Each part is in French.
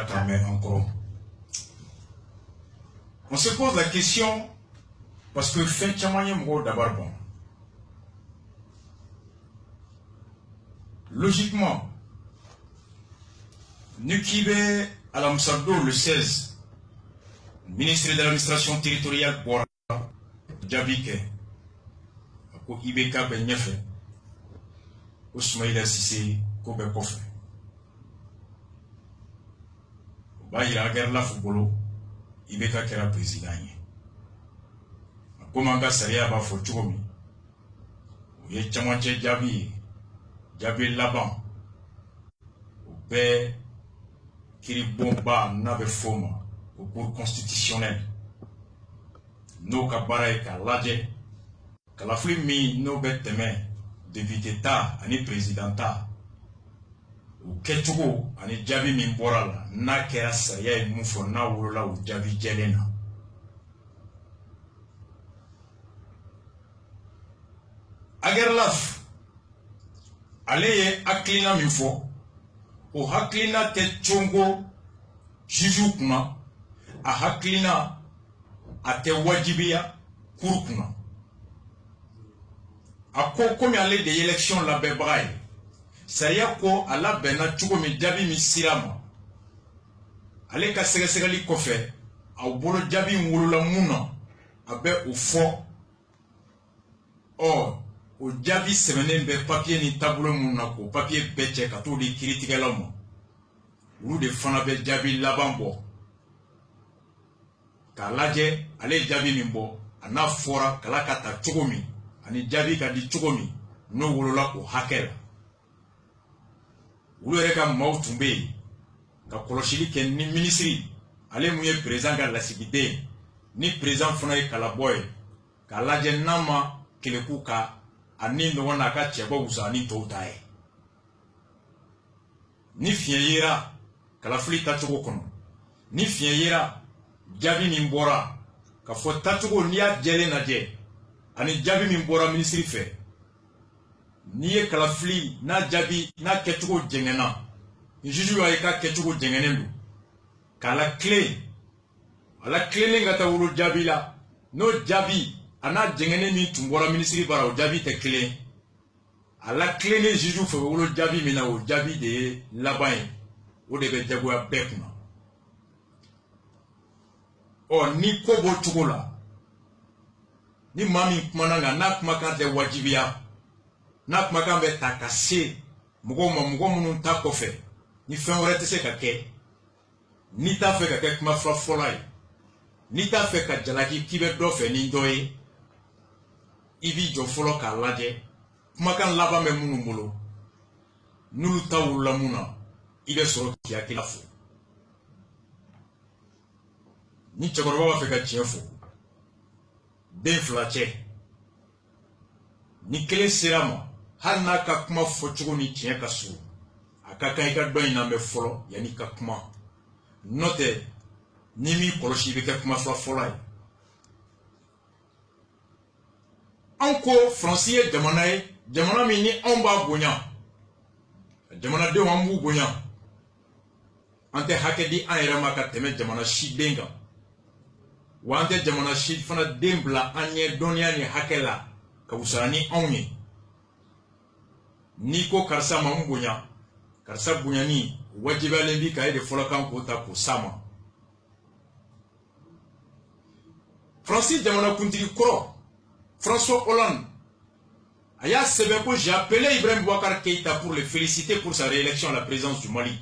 encore. On se pose la question parce que fin de d'abord bon. Logiquement, Nukibe Alamsabdo le 16, ministre de l'administration territoriale Bora Djabike, ko Ibeka Benyefe, Ousmaïla Sissé, Kobe Kofe. Il y a guerre la football, Ibeka Kera président. Comment Gassaria va faire tout mi? Il y a Chamanche Djabi Laban, Oube Kiribomba n'avait forme au cours constitutionnel. Nos Kabara Kalaje, Kalafli mi no beteme, député ta, ani présidenta. Ou Ketugo, ani Djabi Mimborala, na kera saya mufo na wula ou Djabi Jelena. Agerlaf, allez aklina mifo, o haklina te chongo, jujukuna, a haklina, a te wajibia, kurukuna. A ko komi allez des élections la bebraille. Saya ko ala bena chugo mi Djabi mi sirama. Ale ka segali kofe, a bolo Djabi wulula muna, abe au fond. Or, au Djabi semene be papier ni tableau muna ko papier beche ka to di critique l'homme. Ou de fana be Djabi labambo. Ka laje ale Djabi mimbo, ana fora kala kata chugomi, ani Djabi ka di chugomi, no wulula ko hakela. Ulu reka mautumbe ka koloshili ken ni ministry ale muye président ga lasibide ni président fona e kala boy ka laje nama kelekuka ani no wana ka chebo usani toutae ni fiera kala flita tugo kono ni fiera Djabi mimbora ka fota tugo ni a jele na je ani Djabi mimbora ministry fe ni ye kalafli na Djabi na ketugo jengena juju ay ka ketugo jengenendu kala clé ala clé ne ngata wulu Djabi la no Djabi ana jengene ni tumbora ministry bara o Djabi te clé ala clé ne juju fe wulu Djabi mina o Djabi de labay o de be jago ya bekuna o ni kobo tugola ni mami kumananga na kumaka de wajibia na kuma be takase mugo munun ta kofe ni fen wore tese ka ke ni ta fe ka ke kuma folai ni ta fe ka jalaki kibe do fe ni doye ibi jo folo ka laje kuma kan laba me munun bolo nulu ta wula muna ibe soro ki akila fo ni chakoro ba fe ka chiefo ben flache ni kele sirama Hanna ka kuma fochugo ni tiɲɛ ka so a ka kan I ka dɔn in lamɛn fɔlɔ yanni ka kuma n'otɛ ni mi kɔlɔsi I bɛ kɛ kuma fɔlɔ ye an ko Faransi ye jamana ye jamana min ni anw b'a bonya jamanadenw an b'u bonya an tɛ hakɛ di an yɛrɛ ma ka tɛmɛ jamana si den kan wa an tɛ jamana si fana den bila an ɲɛ dɔnniya ni hakɛ la ka wusaya ni anw ye ni ko karsa ma mbonya karsa bunyani wajibale bi ka de folokan ko ta ko sama Francis jamana kuntigi koro François Hollande aya sebe ko j'ai appelé Ibrahim Boubacar Keïta pour le féliciter pour sa réélection à la présidence du Mali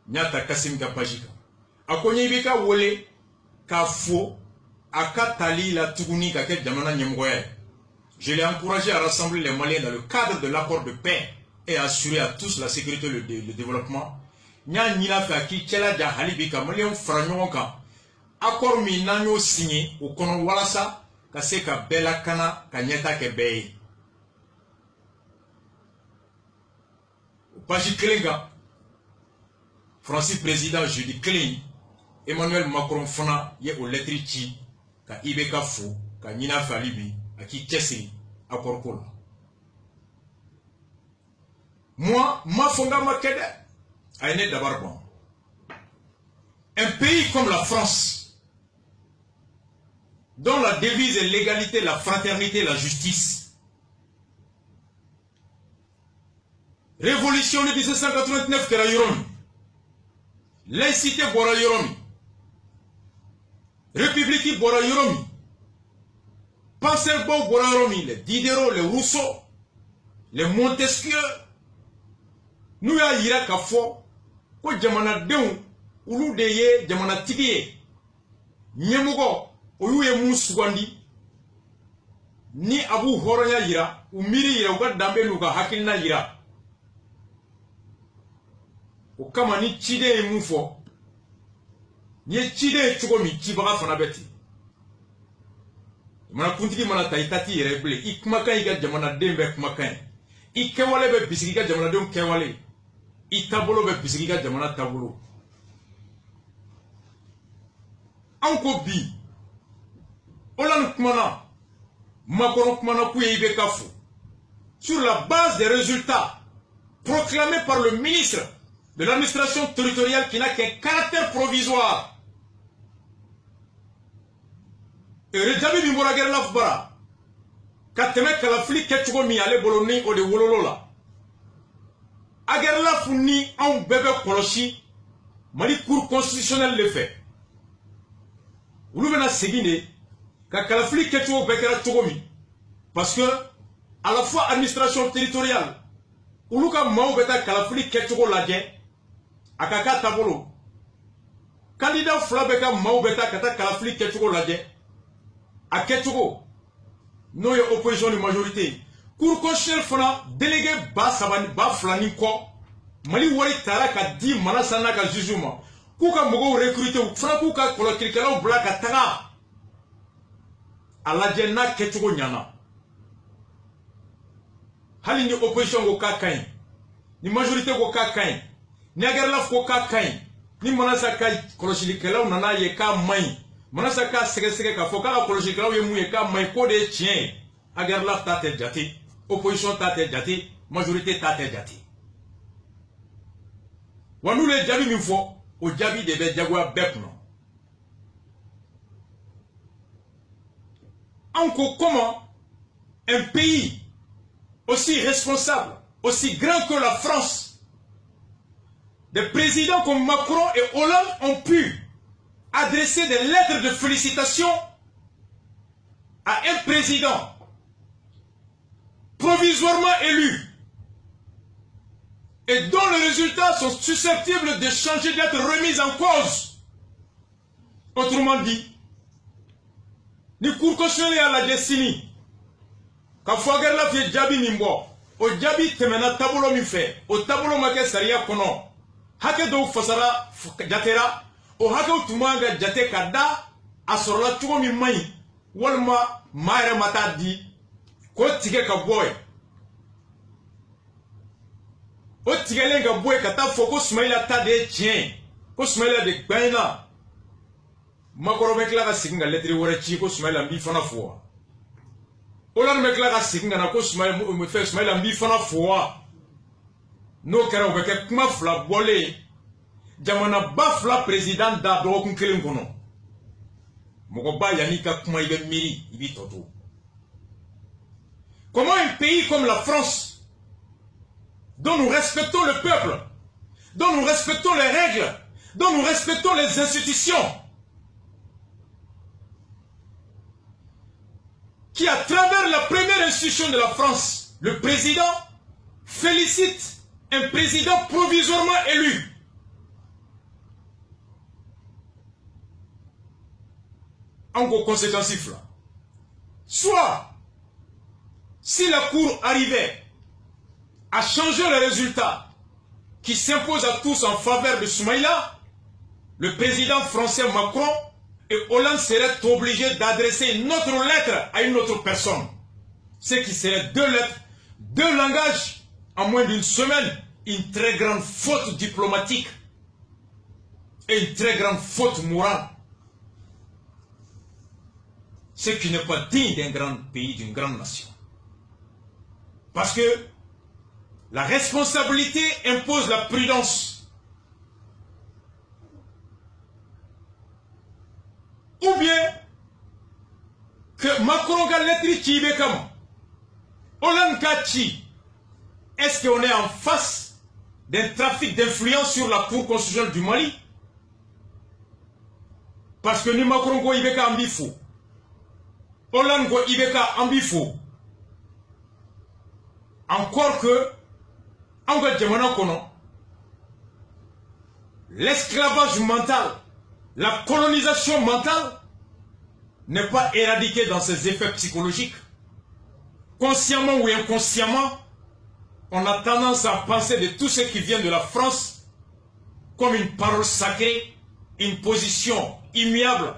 nyata Kassim Kapajika akonyi bika wole ka fo akatali la tuguni ka ke jamana nyemgoya. Je l'ai encouragé à rassembler les Maliens dans le cadre de l'accord de paix et à assurer à tous la sécurité et le développement. Nya nila fa ki tchela ja halibi ka Maliens franyon ka accord mi nanyo signé au kono walasa ka se ka bela kana ka nyeta ke beye. Au paji kelenga Francis président jeudi clean Emmanuel Macron fona ye au lettre chi ka ibeka fo ka nyina fa libi aki kesi akorkola. Moi, ma fonga makede. Aïné Dabarban. Un pays comme la France, dont la devise est l'égalité, la fraternité, la justice. Révolution de 1789 Kera Yoromi. Laïcité Bora Yoromi. République Bora Yoromi. Penseur Bora Yoromi. Les Diderot, les Rousseau, les Montesquieu. Nous y a Yira Kafo. Ko jamana deun. Ulu de ye jamana tigi ye. Nyemugo. Oyu ye musugandi. Ni abu horonya yira. Umiri yira uga dambe nuga hakilina yira. Okama ni chide ye mufo. Nye chide ye chugo mi chibaga fana beti. Mana kuntigi mana taitati yere bile. Ikumakan iga jamana dembe kumakan. Ikewale be bisigiga jamana dem kewale. Itabolo be bisigiga jamana tabolo. Anko bi. Olan kumana. Makoro kumana kuye ibe kafu. Sur la base des résultats proclamés par le ministre de l'administration territoriale qui n'a qu'un caractère provisoire. Et Rejabi Bimborager Lafbara, Kateme Kalafli Ketchoumi ale boloni o de wololola. Agerla Founi en bébé Koloshi, Mali Cour constitutionnelle le fait. Oulubena Segine, Kalafli Ketchou Bekera Tchoumi. Parce que, à la fois administration territoriale, Ouluka Maoubeta Kalafli Ketchou Ladje, Akaka Tabolo. Candidat Flabeka Maoubeta Kata Kalafli Ketchou Ladje, à Ketchou. Non, il y a opposition de majorité. Cour constitutionnelle fana délégué Ba Sabani Ba Flani Ko. Mali Wari Tara ka di Manasana ka Jujuma. Kouka Mogo recruté ou Fana Kouka Kolokilkala ou Blaka Tara. Aladjena Ketchou Nyana. Hali ni opposition go kakain. Ni majorité go kakain. Ni agarlaf go kakain. Ni Manasa ka Kolokilkala ou Nana ye ka mai. Manasa ka sege ka foka Kolokilkala ou ye mouye ka mai ko de tien. Agarlaf tate jati. Opposition tate jati. Majorité tate jati. Wanou le jabi mifo. Au jabi de be jagwa bepno. Encore comment un pays aussi responsable, aussi grand que la France, des présidents comme Macron et Hollande ont pu adresser des lettres de félicitations à un président provisoirement élu et dont les résultats sont susceptibles de changer, d'être remis en cause. Autrement dit, ni cour constitutionnelle à la destinée, quand Fouagar la fait Djabi Nimbo, au Djabi temena tabolo mi fait, au tabolo make saria kono, hake do fasara jatera, au hake utumanga jate kada, asorola tugo mi mai, walma maire mata di, ko tige ka boy. O tigelen ka boy kata foko Soumaïla ta de tien, ko Soumaïla de gbaina. Makoro mekla ka siginga lettre wore chi ko Soumaïla mbi fana fo. Olan mekla ka siginga na ko Soumaïla mbi fana fo. No kera obeke kuma fla bolé. Jamana ba fla président da do kun kelen kono. Moko ba yani ka kuma ibe miri ibi toto. Comment un pays comme la France, dont nous respectons le peuple, dont nous respectons les règles, dont nous respectons les institutions, qui à travers la première institution de la France, le président, félicite un président provisoirement élu. En conséquence, soit, si la Cour arrivait à changer le résultat qui s'impose à tous en faveur de Soumaïla, le président français Macron et Hollande seraient obligés d'adresser une autre lettre à une autre personne. Ce qui serait deux lettres, deux langages en moins d'une semaine, une très grande faute diplomatique et une très grande faute morale. Ce qui n'est pas digne d'un grand pays, d'une grande nation. Parce que la responsabilité impose la prudence. ou bien que Macron a lettre qui est comme Hollande Kachi. Est-ce qu'on est en face d'un trafic d'influence sur la Cour constitutionnelle du Mali? Parce que ni Macron go ibeka ambifo, Hollande go ibeka ambifo. Encore que, en l'esclavage mental, la colonisation mentale n'est pas éradiquée dans ses effets psychologiques. Consciemment ou inconsciemment, on a tendance à penser de tout ce qui vient de la France comme une parole sacrée, une position immuable.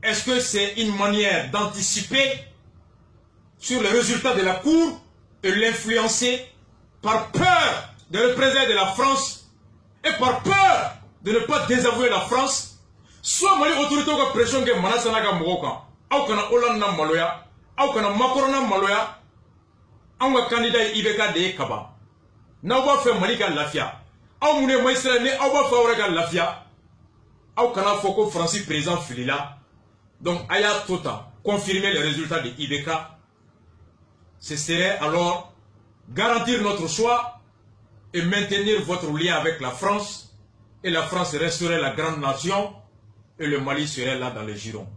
Est-ce que c'est une manière d'anticiper sur les résultats de la Cour et l'influencer par peur de représailles de la France et par peur de ne pas désavouer la France? Soit Mali autorité ko pression que manasana ka moka au kana Hollande na maloya au kana Macron na maloya an ka candidat ibeka de kaba na ba fait Mali ka lafia au mune maïsra ne au ba fa ka lafia au kana foko Francis président filila. Donc aya tota confirmer les résultats de Ibeka. Ce serait alors garantir notre choix et maintenir votre lien avec la France, et la France resterait la grande nation et le Mali serait là dans les girons.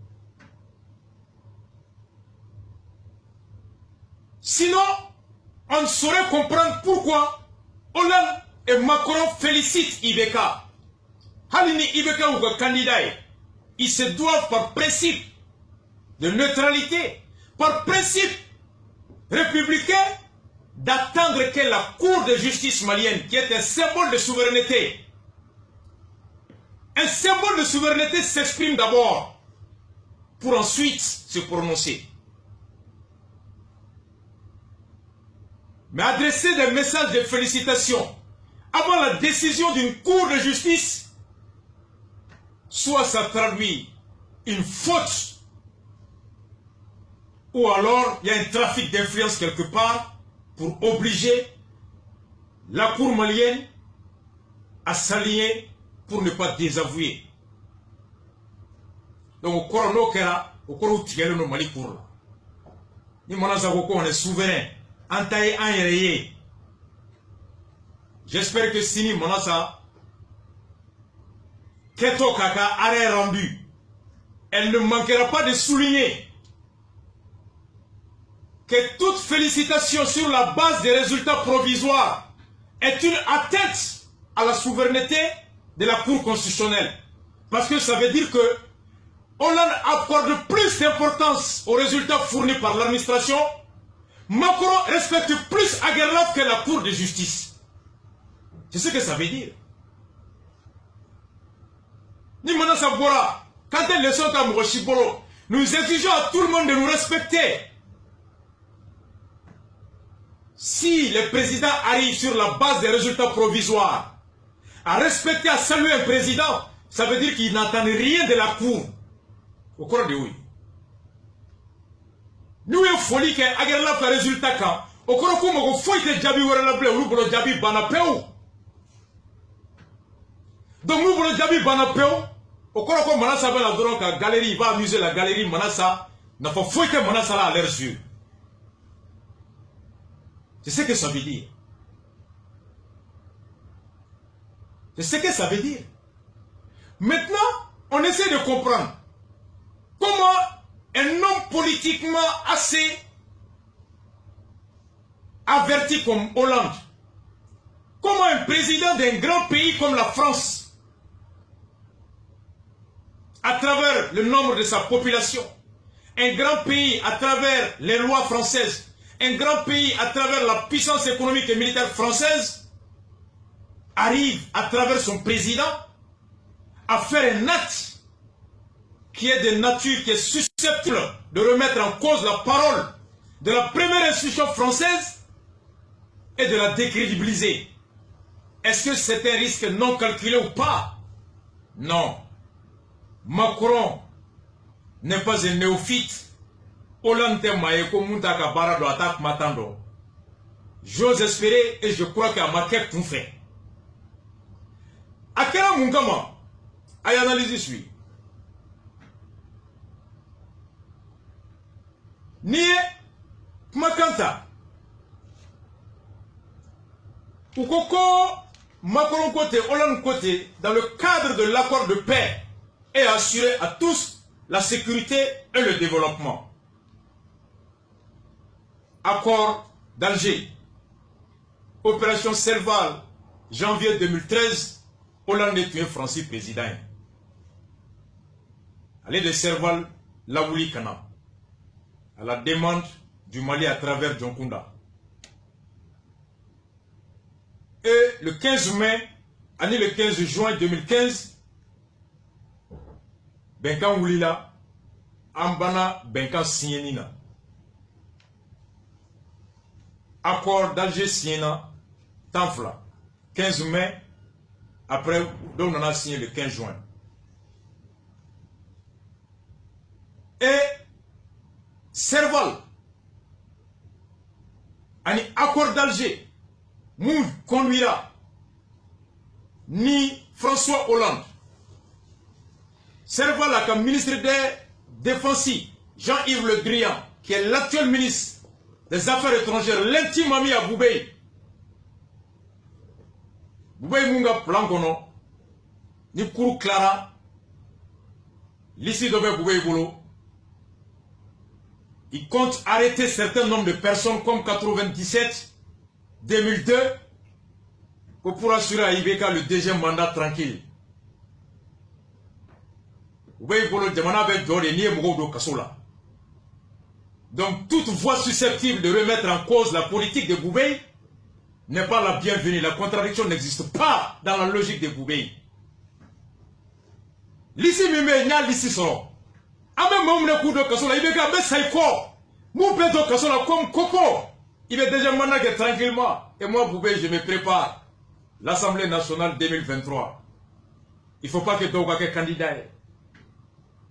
Sinon, on ne saurait comprendre pourquoi Hollande et Macron félicitent Ibeka. Halini Ibeka ou le candidat, ils se doivent par principe de neutralité, par principe républicain, d'attendre que la Cour de justice malienne, qui est un symbole de souveraineté, s'exprime d'abord pour ensuite se prononcer. Mais adresser des messages de félicitations avant la décision d'une Cour de justice, soit ça traduit une faute, ou alors il y a un trafic d'influence quelque part pour obliger la Cour malienne à s'allier pour ne pas désavouer. Donc au cours au Mali pour là. Ni on est souverain, entaillé en yéré. J'espère que Sini Manasa Keto Kaka arrêt rendu. Elle ne manquera pas de souligner que toute félicitation sur la base des résultats provisoires est une atteinte à la souveraineté de la Cour constitutionnelle. Parce que ça veut dire que Hollande accorde plus d'importance aux résultats fournis par l'administration. Macron respecte plus Aguerlaf que la Cour de justice. C'est ce que ça veut dire. Ni Manasa Bora, quand elles sont à Mourochiboro, nous exigeons à tout le monde de nous respecter. Si le président arrive sur la base des résultats provisoires à respecter, à saluer un président, ça veut dire qu'il n'entend rien de la Cour. Au cours de oui. Nous avons folie que Aguerlaf a résultat quand au cours de nous faut que Djabi Waralablé ou nous Djabi Banapéo. Donc nous voulons Djabi Banapéo. Au cours de Manasa va la drogue à galerie, il va amuser la galerie Manasa. N'a pas faut que Manasa là à leurs yeux. C'est ce que ça veut dire. C'est ce que ça veut dire. Maintenant, on essaie de comprendre comment un homme politiquement assez averti comme Hollande, comment un président d'un grand pays comme la France, à travers le nombre de sa population, un grand pays à travers les lois françaises, un grand pays à travers la puissance économique et militaire française, arrive à travers son président à faire un acte qui est de nature, qui est susceptible de remettre en cause la parole de la première institution française et de la décrédibiliser. Est-ce que c'est un risque non calculé ou pas? Non. Macron n'est pas un néophyte. Hollande j'ose espérer et je crois qu'à ma quête tout fait. À quel moment, à analyser celui. ni makanta ou koko Macron côté, Hollande côté, dans le cadre de l'accord de paix, et assurer à tous la sécurité et le développement. Accord d'Alger, opération Serval, janvier 2013, Hollande est tué Francis président. Allez de Serval, Laouli Kana, à la demande du Mali à travers Djonkunda. Et le 15 mai, année le 15 juin 2015, Benkan Wulila, Ambana Benkan Sienina. Accord d'Alger Siena, Tanfla, 15 mai, après, donc on a signé le 15 juin. Et Serval, un accord d'Alger, Moud conduira ni François Hollande. Serval comme ministre des Défenses, Jean-Yves Le Drian, qui est l'actuel ministre des Affaires étrangères, l'intime ami à Boubei. Boubei Munga Plankono, ni Kourou Clara, l'ici de Boubei Bolo. Il compte arrêter certain nombre de personnes comme 97, 2002, pour assurer à Ibeka le deuxième mandat tranquille. Donc toute voix susceptible de remettre en cause la politique de Boubei n'est pas la bienvenue. La contradiction n'existe pas dans la logique de Boubei. L'ici mime n'a l'ici sort. Ame moumne kou de Kasola, Ibeka be saiko. Mou peto Kasola comme Coco. Il est déjà mandaté tranquillement. Et moi, Boubei, je me prépare. L'Assemblée nationale 2023. Il ne faut pas que Doga soit candidat.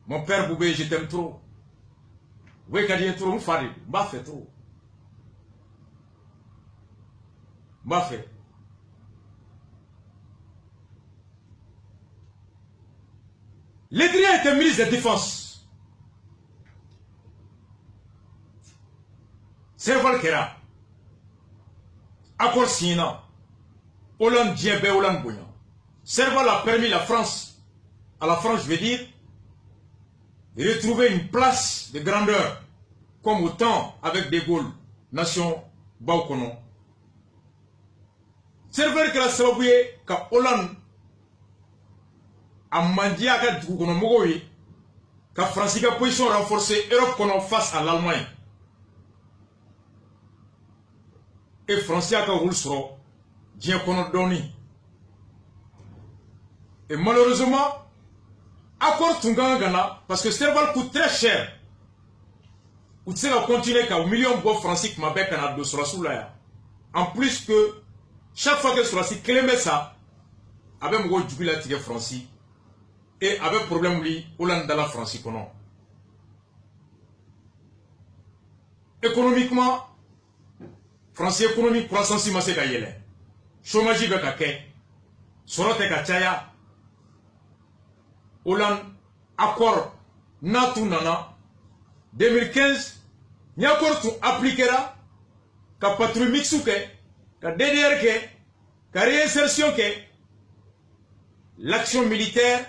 Mon père Boubei, je t'aime trop. Oui, quand il est trop, on fait. M'a fait trop. M'a fait. Le Drian était ministre de la Défense. Serval Kera. Accord signé. Hollande Djebé, Hollande Bouyan. Serval a permis à la France, je veux dire, de retrouver une place de grandeur, comme au temps avec De Gaulle, nation Baoukono. Serval que la Sabouye, ka Hollande a mandia ka Djoukono Mogoye, ka France a position renforcée, Europe kono face à l'Allemagne. Et France a roule sur Dien kono doni. Et malheureusement, accord Tungangana, parce que Serval coûte très cher. Ou tu sais, continuer qu'à 1 million de francs qui m'a bec en sur la soulaya. En plus que chaque fois que sur la site, Clément ça, avec mon gros jubilé tiré français, et avec problème lui, Hollande dans la France kono. Économiquement, français économique croissance ma se ka yele. Chômage be ka ke. Sorote ka chaya. Hollande accord natu nana 2015 ni accord tu appliquera ka patrouille mixu ke ka DDR ke ka réinsertion ke l'action militaire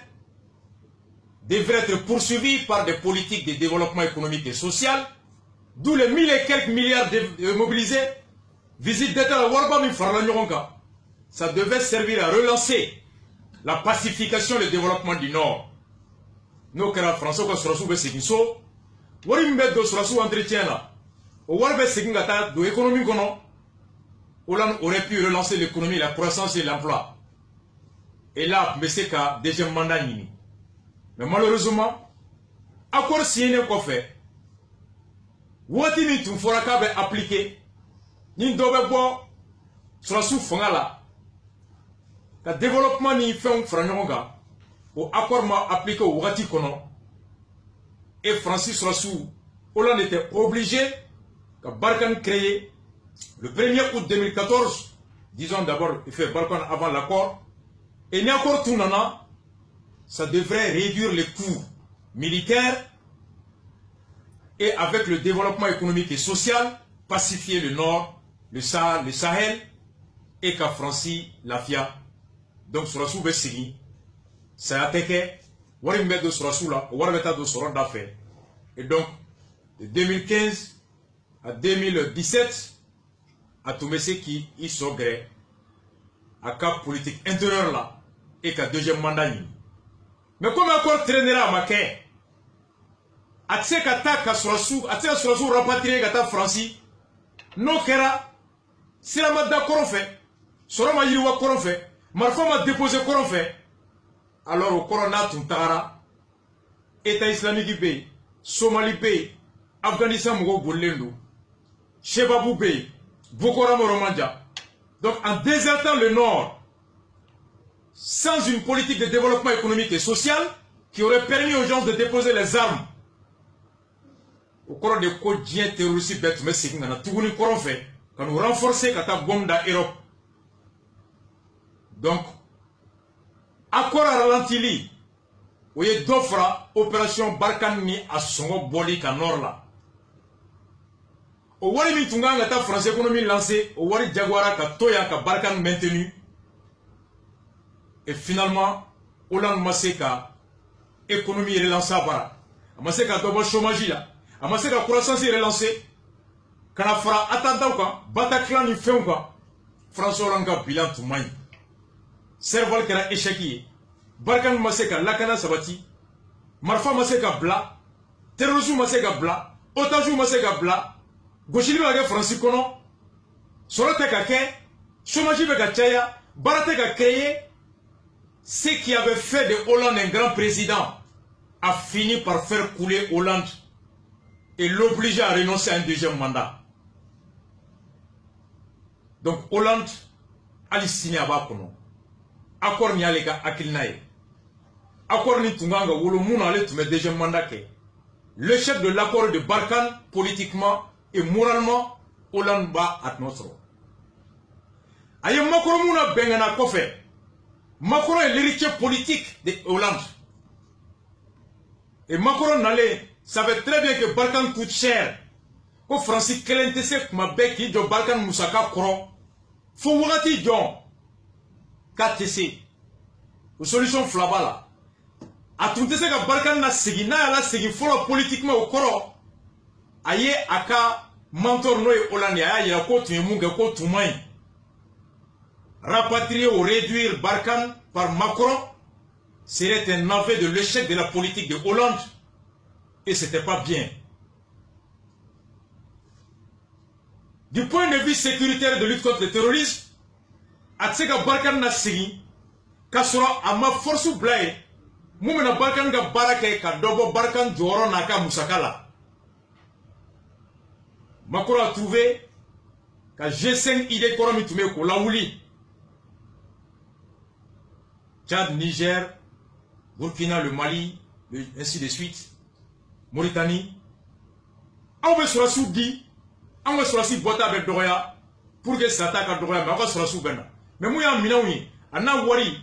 devrait être poursuivie par des politiques de développement économique et social, d'où les 1000 et quelques milliards mobilisés. Visite d'État à Warbami Farlanyoronga. Ça devait servir à relancer la pacification et le développement du Nord. Nous, quand François Kossrassou veut s'équiso, Warimbe Dossrassou entretient là. Au Warbe Sekingata, de l'économie qu'on Hollande aurait pu relancer l'économie, la croissance et l'emploi. Et là, Messeka, deuxième mandat nini. Mais malheureusement, accord signé qu'on fait, Watini Tumforaka va appliquer. Ni dobe bo sur la sous-fongala. Le développement ni fait un frangonga. Au accord m'a appliqué au Wati Kono. Et Francis Rassou, Hollande était obligé que Barkhane créé le 1er août 2014. Disons d'abord, il fait Barkhane avant l'accord. Et ni accord tout nana, ça devrait réduire les coûts militaires et avec le développement économique et social, pacifier le Nord, le Sahel, et qu'a franchi la FIA. Donc, sur la sous ça a été wari mbɛ do sɔrɔsiw la o wari bɛ taa do sɔrɔ da fɛ et donc de 2015 à 2017 a tun bɛ se k'i sɔ gɛrɛ a ka politique intérieure la et ka deuxième mandat ɲini mais comme accord traînera a ma kɛ a tɛ se ka taa ka sɔrɔsiw a tɛ se ka sɔrɔsiw rapatrier ka taa Faransi n'o kɛra sira ma da kɔrɔn fɛ sɔrɔ ma yiriwa kɔrɔn fɛ marifa ma déposer kɔrɔn fɛ. Alors au corona tuntara État islamique B, Somalie B, Afghanistan Mogo Boulendo, Chebabou B, Boko Haram Romandja. Donc en désertant le Nord, sans une politique de développement économique et social qui aurait permis aux gens de déposer les armes, au cours de quotidiens terroristes bêtes, mais c'est qu'on a tout le courant fait, quand nous renforcer la bombe dans l'Europe. Donc, accord à ralenti, où il y a d'offres, opération Barkhane à son boli à nord là. Au Wari Mitunga, la France économie lancée, au Wari Jaguara, ka Toya, ka Barkhane maintenu. Et finalement, Hollande Maseka, économie relancée à Bara. Maseka dobo chômage là. Maseka croissance relancée. Kanafra attendant quoi, Bataclan ni fait quoi. François Hollande bilan tout maï. Serval kera échec Barkhane maseka lakana sabati marfa maseka bla terrorisme maseka bla otage maseka bla goshili ba ke France kono sorote ka ke chômage be ka chaya barate ka créer ce qui avait fait de Hollande un grand président a fini par faire couler Hollande et l'obliger à renoncer à un deuxième mandat. Donc Hollande ali signé aba kono accord ni ale ka akilnaye accord ni tunganga wolo muna ale tume deuxième mandat ke le chef de l'accord de Barkhane politiquement et moralement Hollande ba atmosro aye Macron muna bengana kofe Macron est l'héritier politique de Hollande et Macron n'allait savait très bien que Barkhane coûte cher ko Francis kelentese kuma beki do Barkhane musaka koro fo wagati jon KTC, la solution flabala. A tout ce que Barkhane na segi na la segi folo politiquement au koro. Aye aka mentor no e Hollande aye ya ko tumunga ko tumai. Rapatrier ou réduire Barkhane par Macron serait un aveu de l'échec de la politique de Hollande et c'était pas bien. Du point de vue sécuritaire de lutte contre le terrorisme, Atseka Barkhane na sigi kasura ama force blay mumena Barkhane ga baraka ka dobo Barkhane joro naka musakala Macron a trouvé que G5 idée koromi tume ko lawuli Tchad, Niger, Burkina, le Mali, ainsi de suite, Mauritanie. On veut sur la soudi, on veut sur la soudi bota avec Doria pour que ça attaque à Doria, mais on va sur la soudi. Mais moi, je suis un wari.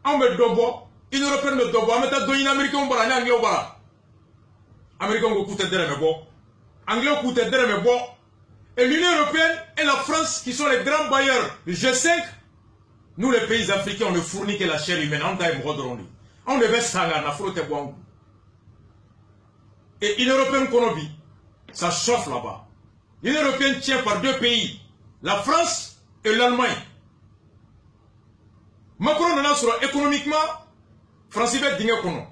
On me dobo. Ils ne reprennent le dobo. On me dit que les Américains sont anglais. Les Américains ont coûté des bon. Les Anglais ont coûté des bon. Et l'Union européenne et la France, qui sont les grands bailleurs du G5, nous, les pays africains, on ne fournit que la chair humaine. On devait s'engager à frotter bon. Et l'Union européenne, ça chauffe là-bas. L'Union européenne tient par deux pays, la France et l'Allemagne. Macron n'a pas économiquement, France va dingue kono.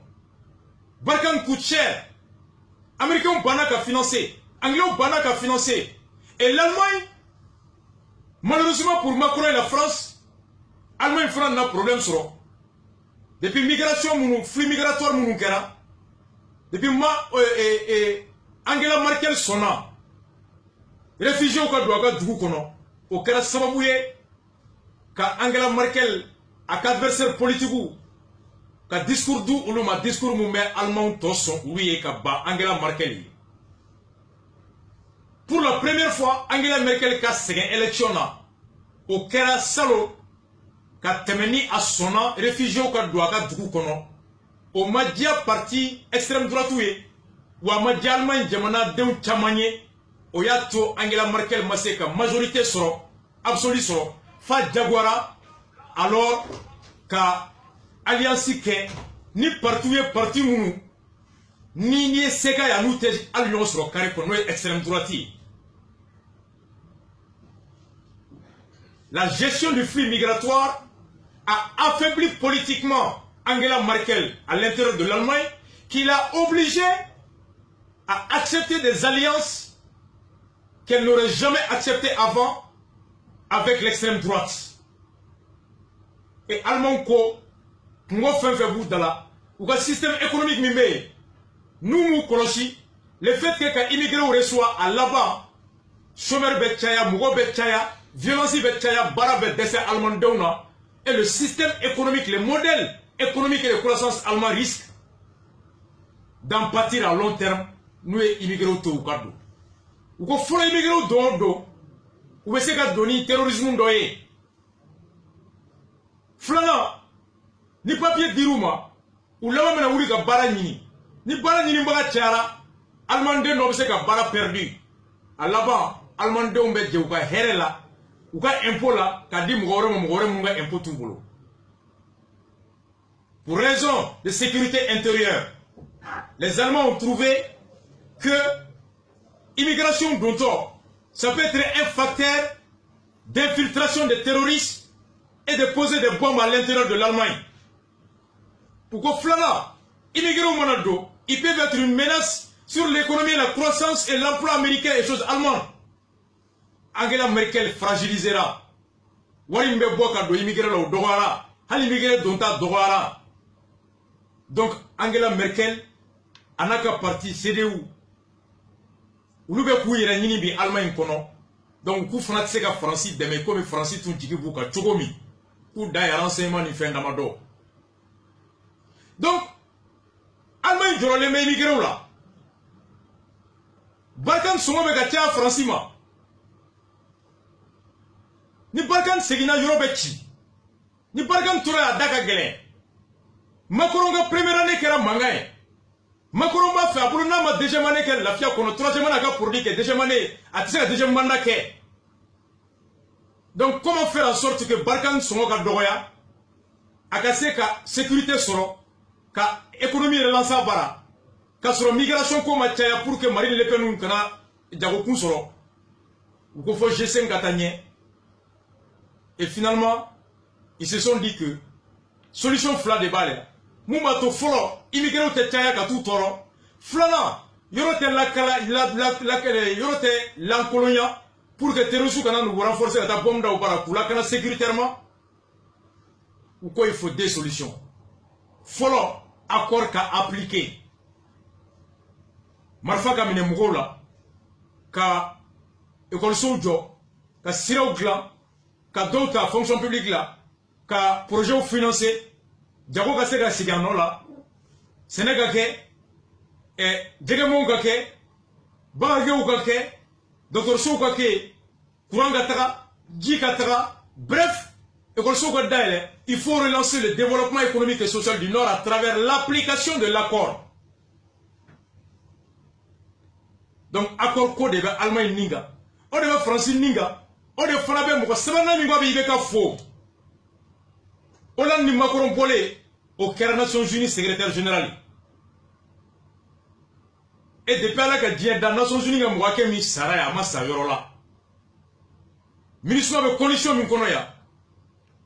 Barkhane coûte cher. Américains ont banaka financé. Anglais ont banaka financé. Et l'Allemagne, malheureusement pour Macron et la France, l'Allemagne et France n'a problème sur. Depuis migration, flux migratoire, depuis Angela Merkel sonna. Réfugiés au cas de Dougou kono. Au cas de Sababouye, quand Angela Merkel a adversaire politique ka discours du ou ma discours mu mais allemand tosson oui ka ba Angela Merkel. Pour la première fois Angela Merkel ka second élection na au kera salo ka temeni a sona réfugié au ka doaka dugu kono au madia parti extrême droite oui wa ma di Allemagne jamana denw caman ye o y'a to Angela Merkel ma se ka majorité sɔrɔ absolue sɔrɔ fa jagoira alors ka alliance kɛ ni parti ye parti minnu ni ye se ka ya n'u tɛ hali ɲɔgɔn sɔrɔ carré kɔnɔ n'o ye extrême droite ye. La gestion du flux migratoire a affaibli politiquement Angela Merkel à l'intérieur de l'Allemagne, qui l'a obligée à accepter des alliances qu'elle n'aurait jamais acceptées avant avec l'extrême droite. Et Allemand ko, nous faisons ou le système économique mimé, nous kolosi, le fait que quand immigré reçoit à là-bas, chômeur betchaya, mougo betchaya, violence betchaya, bara betchaya allemand deuna, et le système économique, le modèle économique et de croissance allemand risque d'en pâtir à long terme. Nous immigrés au Toukado. Ou qu'on faut immigré au Dondo, ou c'est qu'à donner terrorisme d'oye. Flana, ni papier d'Irouma, ou là même on a baranini, ni baranini baga tiara, Allemandais n'ont pas qu'à bara perdu. À là-bas, Allemandais ont bet ou qu'à herela, ou qu'à impôt là, qu'à dit m'gorem impôt tout boulot. Pour raison de sécurité intérieure, les Allemands ont trouvé que l'immigration d'Onto, ça peut être un facteur d'infiltration des terroristes et de poser des bombes à l'intérieur de l'Allemagne. Pourquoi Flana, immigrés au Monado, ils peuvent être une menace sur l'économie, la croissance et l'emploi américain et choses allemandes. Angela Merkel fragilisera. Warimbe Boka do immigré là au Dogara, Hal immigré Donta Dogara. Donc Angela Merkel, anaka parti CDU. Ulu be ku yira nyini bi Allemagne kono. Donc ku fana tse ka France deme comme France tun jigi buka chogomi. Ku da ya renseignement ni fin d'amado. Donc Allemagne joro le me immigré là. Balkan songo be ka tia France ma. Ni Balkan segina yoro be ci. Ni Balkan tora daga gele. Macron ga première année kera mangaye. Macron va faire pour n'a ma deuxième année que la fia kono troisième année ka produit que deuxième année a tise deuxième mandat que. Donc comment faire en sorte que Balkan songo ka dogoya akase ka sécurité soro ka économie relancer bara ka soro migration ko ma chaya pour que Marine Le Pen kana jago kun soro ou ko fo G5 katanye. Et finalement ils se sont dit que solution fla de balle Moumato folo, immigré au Tétaya Katou Toro, Flana, yorote yorote l'encolonia pour que terroristes nous renforcer la bombe d'Aubara pour la cana sécuritairement. Ou quoi il faut des solutions. Folo, accord qu'a appliqué. Marfa Kamine Mougola, ka école Soudjo, ka Sirao Glan, ka d'autres fonction publique là, ka projet financé. Jago ka se ka sigi ano la sɛnɛ ka kɛ jɛgɛmanw ka kɛ bagagɛw ka kɛ dɔgɔtɔrɔsow ka kɛ courant ka taga ji ka taga bref écolisow ka dayɛlɛ. Il faut relancer le développement économique et social du Nord à travers l'application de l'accord. Donc accord ko de bɛ Allemagne ninga o de bɛ France ninga o de fana bɛ mɔgɔ sabanan min ko a bɛ i bɛ ka fo Hollande ni Macron bolé au Nations Unies secrétaire général. Et depuis là que Dieu dans Nations Unies nga mwake mi saraya ama sayorola. Ministre be condition min kono ya.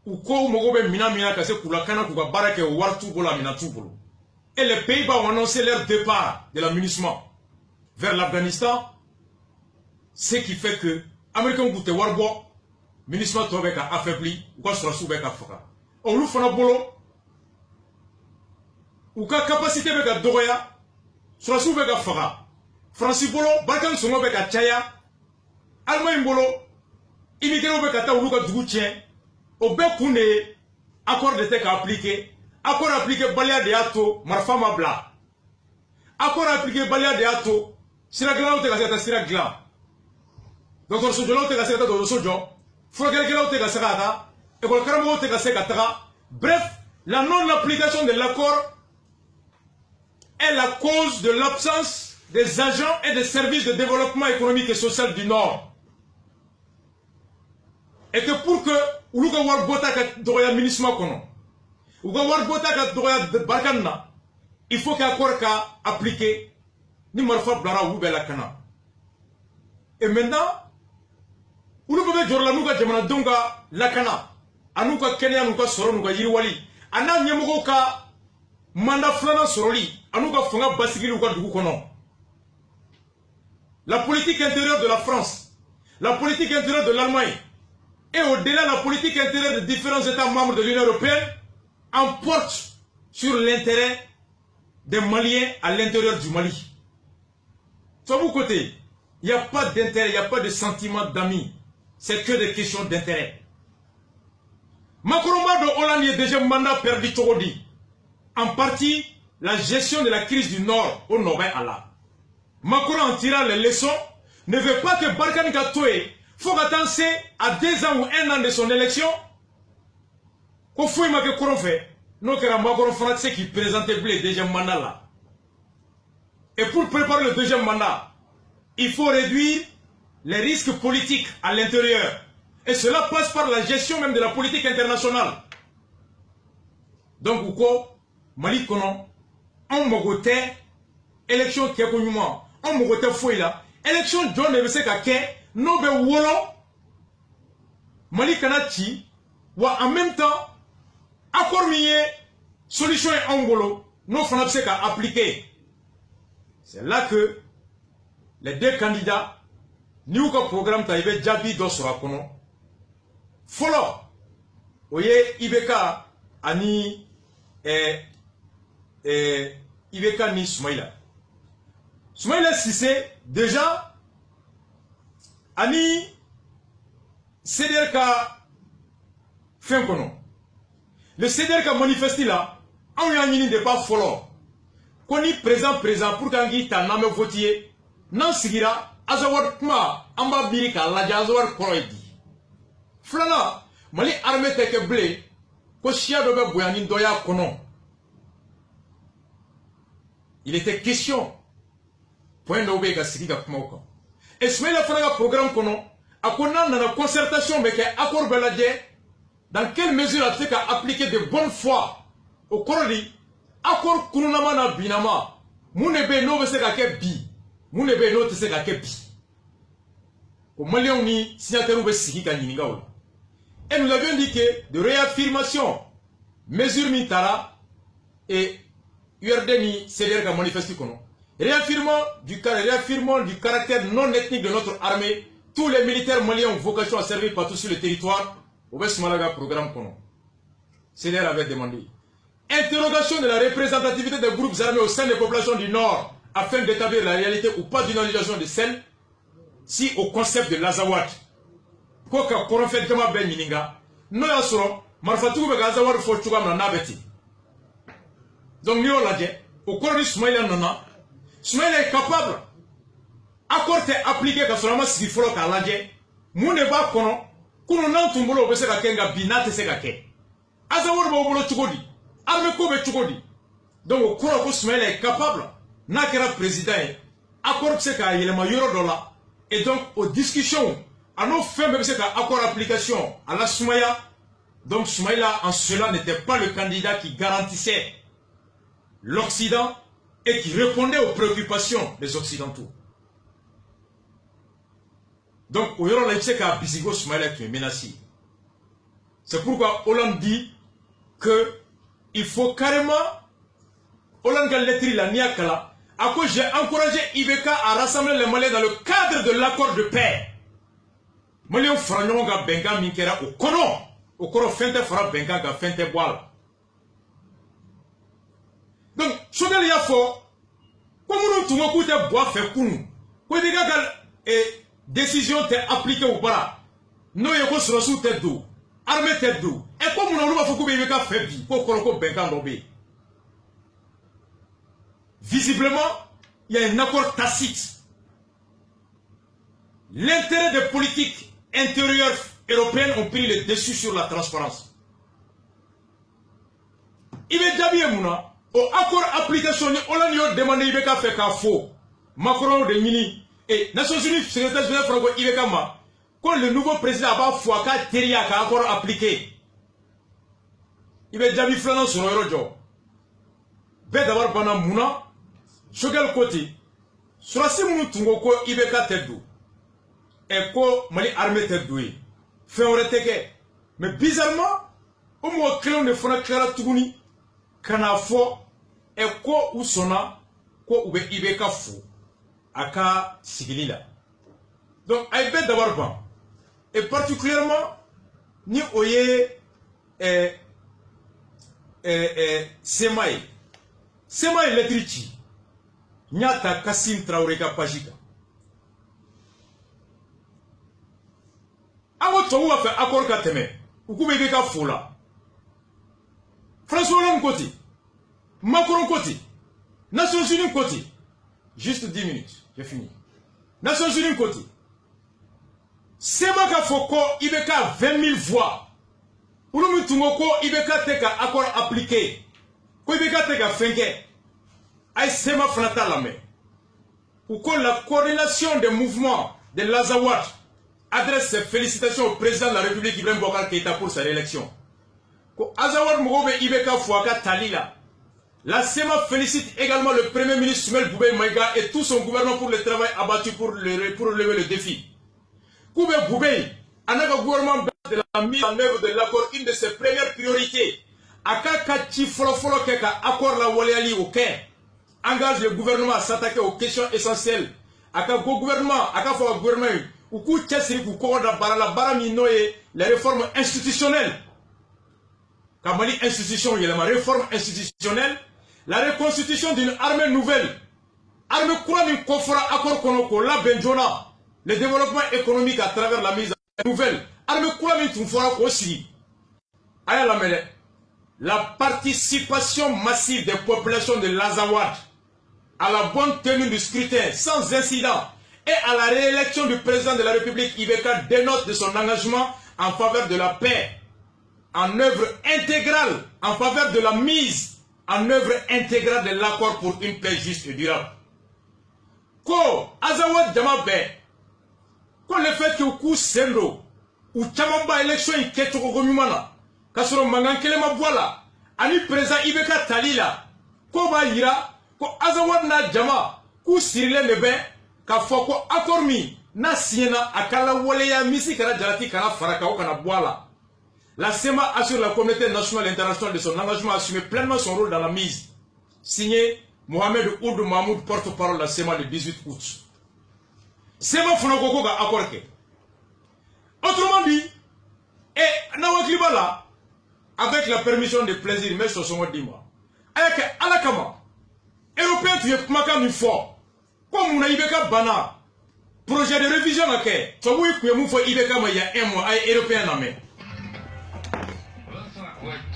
Ou ko mogo be mina kase kula kana ku ka barake wartu bola mina tubolo. Et les Pays-Bas ont annoncé leur départ de l'amunissement vers l'Afghanistan. Ce qui fait que Américains goûté warbo ministre to be ka affaibli ou ko sura sou be ka foka. On lui fana bolo ou ka capacité be ka dogoya sura sou be ka foka. France bolo Balkan songo be ka chaya Allemagne bolo immigré be ka ta ou ka dugu tien o be kunde accord de te ka appliquer accord appliqué balia de ato marfa mabla accord appliqué balia de ato siragla te ka seta siragla docteur Sojo te ka seta docteur Sojo Frogelgela te ka seta école karamo te ka seta bref la non application de l'accord est la cause de l'absence des agents et des services de développement économique et social du Nord. Et que pour que Uluga Warbota Doya Minisma Kono, Uga Warbota Doya Barkana, il faut qu'à Korka appliquer ni Marfa Blara ou Belakana. Et maintenant, Uluga Jorlanuga Jamana Donga Lakana, Anuka Kenya Nuka Soronuga Yiriwali, Ana Nyamuka Manda Flana Soroli, Anuka Fonga Basigi Luka Dukono. La politique intérieure de la France, la politique intérieure de l'Allemagne, et au-delà la politique intérieure des différents États membres de l'Union européenne emporte sur l'intérêt des Maliens à l'intérieur du Mali. Sur vos côtés, il n'y a pas d'intérêt, il n'y a pas de sentiment d'amis. C'est que des questions d'intérêt. Macron de Hollande est déjà mandat perdu Togodi. En partie, la gestion de la crise du Nord au Nord-Allah. Macron en tirant les leçons ne veut pas que Barkhane Gatoué faut attendre à 2 ans ou 1 an de son élection qu'on faut que Macron fait. Non, que Macron français qui présentait le deuxième mandat là. Et pour préparer le deuxième mandat, il faut réduire les risques politiques à l'intérieur. Et cela passe par la gestion même de la politique internationale. Donc, pourquoi Mali Konon, on mogote, élection qui est connue, on mogote fouille là, élection John ne veut pas que non be wolo Mali Kanati, ou en même temps, accord mié, solution est en golo, non fana se ka appliquer. C'est là que les 2 candidats, ni ou ka programme taïbe Djabi do sera kono. Follow, oye Ibeka ani Ibeka ni Soumaïla. Soumaïla Sissé déjà ani CDR ka fin kono. Le CDR ka manifesté là, on y a une de pas follow. Koni présent pour kangi ta name votier, nan sigira azawar kuma amba birika la jazawar koroidi. Flana, Mali armée teke blé, ko chia dobe boyani doya kono. Il était question, point d'obé ga sigiga kuma oko. Et ce là fera un programme kono, a kona na concertation mais que accord beladje, dans quelle mesure a fait qu'à appliquer de bonne foi au Koroli, accord kununama na binama, mounebe no ve se ka ke bi, mounebe no te se ka ke bi. Au Malion ni signataire ou sigiga nyinga ola. Et nous avions dit que de réaffirmation, mesure mitara et URDNI CDR qui a manifesté kono. Réaffirmant du caractère non ethnique de notre armée, tous les militaires maliens ont vocation à servir partout sur le territoire. Au Malaga programme kono. CDR avait demandé. Interrogation de la représentativité des groupes armés au sein des populations du Nord afin d'établir la réalité ou pas d'une organisation de celle si au concept de l'Azawad. Koka korofet kama ben mininga. No yasoro marfatu be Azawad fo chuga na nabeti. Donc ni olaje au cours du Soumaïla nana. Soumaïla est capable. Accord est appliqué ka solama sigi folo ka laje. Mune ba kono kuno nan tumbolo be se ka kenga binate se ka ke. Azawad ba bolo chugodi. Arme ko be chugodi. Donc au cours ko Soumaïla est capable. Na kera président accord se ka yelema yoro dola. Et donc aux discussions à nos fins même c'est accord application à la Soumaya. Donc Soumaïla en cela n'était pas le candidat qui garantissait l'Occident et qui répondait aux préoccupations des Occidentaux. Donc, au Yoro Laïpsek à Bisigo Soumaïla qui est menacé. C'est pourquoi Hollande dit qu'il faut carrément, Hollande a lettré la Niakala, à quoi j'ai encouragé Ibeka à rassembler les Maliens dans le cadre de l'accord de paix. Maliens Fragnon ga Benga Minkera au Kono Fente Fra Benga ga Fente Boal. Donc, Chodel Yafo, comme nous tout le monde bois fait kunu, quoi des gars et décision t'est appliquée ou pas, non yako sera sous tête d'eau, armée tête d'eau, et comme nous avons fait couper Ibeka fait bi, pour qu'on Benga l'obé. Visiblement, il y a un accord tacite. L'intérêt des politiques intérieures européennes ont pris le dessus sur la transparence. Il est déjà bien, au accord application, on a demandé Ibeka fait qu'un faux. Macron de Mini et Nations Unies, secrétaire général Franco Ibekama, quand le nouveau président a Fouaka Teria qui a encore appliqué. Il va déjà flanant sur le rojo. Ben d'abord pendant Mouna, sur quel côté? Sur la Simon Tungoko Ibeka Tedou. Et quoi, Mali armée Tedou. Fait un reteke. Mais bizarrement, au moins, clé de Fona Clara Tuguni, Kanafo, et quoi ou sona, quoi ou Ibeka Fou. Aka Sigilila. Donc, il va d'abord pas. Et particulièrement, ni oye Semaï. Semaï Letrichi. Nyata Kassim Traoreka Pajika. Amo Tou a fait accord Kateme. Ou Koubeka Foula. François Hollande côté. Macron côté. Nations Unies côté. Juste 10 minutes. J'ai fini. Nations Unies côté. Semaka Foko, Ibeka 20 000 voix. Ouloumi Tungoko, Ibeka Teka accord appliqué. Ko Ibeka Teka Fenke. Aïe Sema Frata Lame. Ou que la coordination des mouvements de l'Azawad adresse ses félicitations au président de la République Ibrahim Boubacar Keïta pour sa réélection. Ko Azawad Mougobe Ibeka Fouaka Talila. La SEMA félicite également le Premier ministre Soumel Boubé Maïga et tout son gouvernement pour le travail abattu pour relever le défi. Koubé Boubé, Anaga gouvernement de la mise en œuvre de l'accord, une de ses premières priorités. Aka Kachi Folofolo Keka, accord la Waleali au Caire, engage le gouvernement à s'attaquer aux questions essentielles. Aka gouvernement, Aka Foua gouvernement, ou Kou Tchessri, ou Kouroda Barala Barami Noé, les réformes institutionnelles. Kamali institution, il y a la réforme institutionnelle. La reconstitution d'une armée nouvelle. Armée Kouran Kofra Akor Konoko, la Benjona. Le développement économique à travers la mise en nouvelle. Armée Kouran Tunfora aussi. Aya la mele. La participation massive des populations de l'Azawad à la bonne tenue du scrutin sans incident et à la réélection du président de la République Ibeka dénote de son engagement en faveur de la paix, en œuvre intégrale, en faveur de la mise en œuvre intégrale de l'accord pour une paix juste et durable. Ko Azawad Jamabe, ko le fait que Kou Sendo, ou Chamamba élection y Ketoko Gomumana, Kasoro Mangankele Mabwala, Ani président Ibeka Talila, ko ba yira, ko Azawad na Jama, Kou Sirile Nebe, ka foko akormi, na siena akala waleya misi kara jarati kara faraka o kana Bwala. La SEMA assure la communauté nationale et internationale de son engagement à assumer pleinement son rôle dans la mise. Signé Mohamed Oud Mahmoud, porte-parole de la SEMA le 18 août. SEMA Fonokoko ga accordé. Autrement dit, et Nawaklibala, avec la permission de plaisir, mais sur son dima, avec Alakama, Européen tu es Makam fort, comme on a Ibeka Bana, projet de révision à quai, tu as vu que vous faites Ibeka, il y a un mois, Européen en main.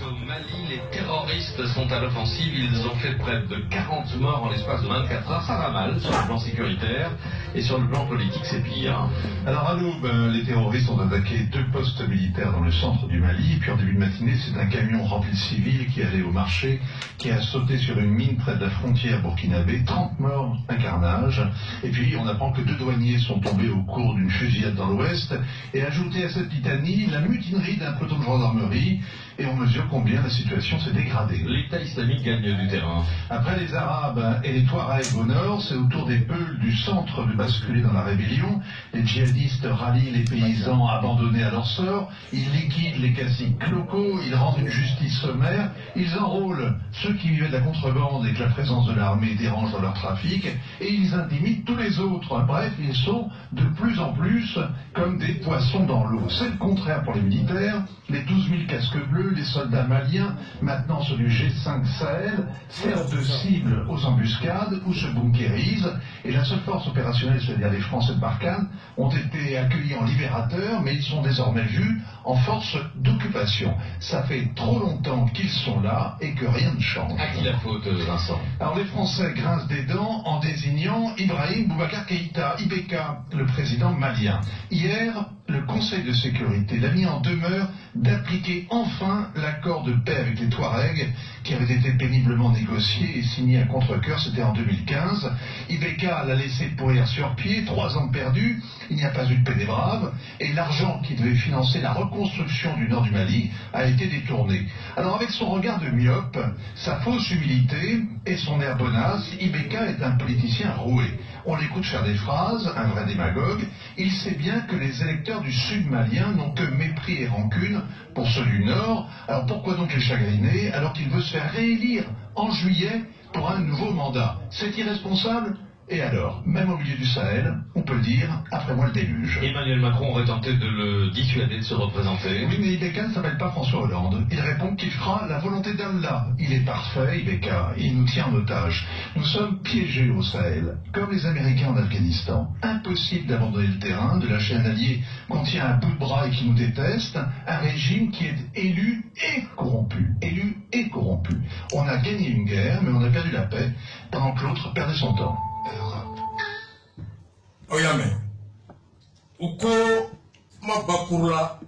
Au Mali, les terroristes sont à l'offensive. Ils ont fait près de 40 morts en l'espace de 24 heures. Ça va mal sur le plan sécuritaire et sur le plan politique, c'est pire. Alors à l'aube, les terroristes ont attaqué 2 postes militaires dans le centre du Mali. Puis en début de matinée, c'est un camion rempli de civils qui allait au marché, qui a sauté sur une mine près de la frontière burkinabé. 30 morts, un carnage. Et puis on apprend que 2 douaniers sont tombés au cours d'une fusillade dans l'ouest. Et ajouté à cette litanie, la mutinerie d'un peloton de gendarmerie. Et on mesure combien la situation s'est dégradée. L'État islamique gagne du terrain. Après les Arabes et les Touaregs au nord, c'est au tour des Peuls du centre de basculer dans la rébellion. Les djihadistes rallient les paysans abandonnés à leur sort, ils liquident les caciques locaux, ils rendent une justice sommaire, ils enrôlent ceux qui vivaient de la contrebande et que la présence de l'armée dérange dans leur trafic, et ils intimident tous les autres. Bref, ils sont de plus en plus comme des poissons dans l'eau. C'est le contraire pour les militaires, les 12 000 casques bleus, les soldats maliens, maintenant ceux du G5 Sahel, servent de cible aux embuscades ou se bunkérisent. Et la seule force opérationnelle, c'est-à-dire les Français de Barkhane, ont été accueillis en libérateurs, mais ils sont désormais vus en force d'occupation. Ça fait trop longtemps qu'ils sont là et que rien ne change. À qui la faute, Vincent? Alors les Français grincent des dents en désignant Ibrahim Boubacar Keïta, IBK, le président malien. Hier, le Conseil de sécurité l'a mis en demeure d'appliquer enfin l'accord de paix avec les Touaregs qui avait été péniblement négocié et signé à contre-cœur, c'était en 2015. Ibeka l'a laissé pourrir sur pied, 3 ans perdus, il n'y a pas eu de paix des braves, et l'argent qui devait financer la reconstruction du nord du Mali a été détourné. Alors avec son regard de myope, sa fausse humilité et son air bonasse, Ibeka est un politicien roué. On l'écoute faire des phrases, un vrai démagogue. Il sait bien que les électeurs du sud malien n'ont que mépris et rancune pour ceux du nord. Alors pourquoi donc les chagriner alors qu'il veut se faire réélire en juillet pour un nouveau mandat? C'est irresponsable. Et alors, même au milieu du Sahel, on peut dire, après moi le déluge. Emmanuel Macron aurait tenté de le dissuader de se représenter. Oui, mais Ibeka ne s'appelle pas François Hollande. Il répond qu'il fera la volonté d'Allah. Il est parfait, Ibeka. Il nous tient en otage. Nous sommes piégés au Sahel, comme les Américains en Afghanistan. Impossible d'abandonner le terrain, de lâcher un allié qu'on tient à bout de bras et qui nous déteste, un régime qui est élu et corrompu. Élu et corrompu. On a gagné une guerre, mais on a perdu la paix, pendant que l'autre perdait son temps. Oyame, uko mabakurla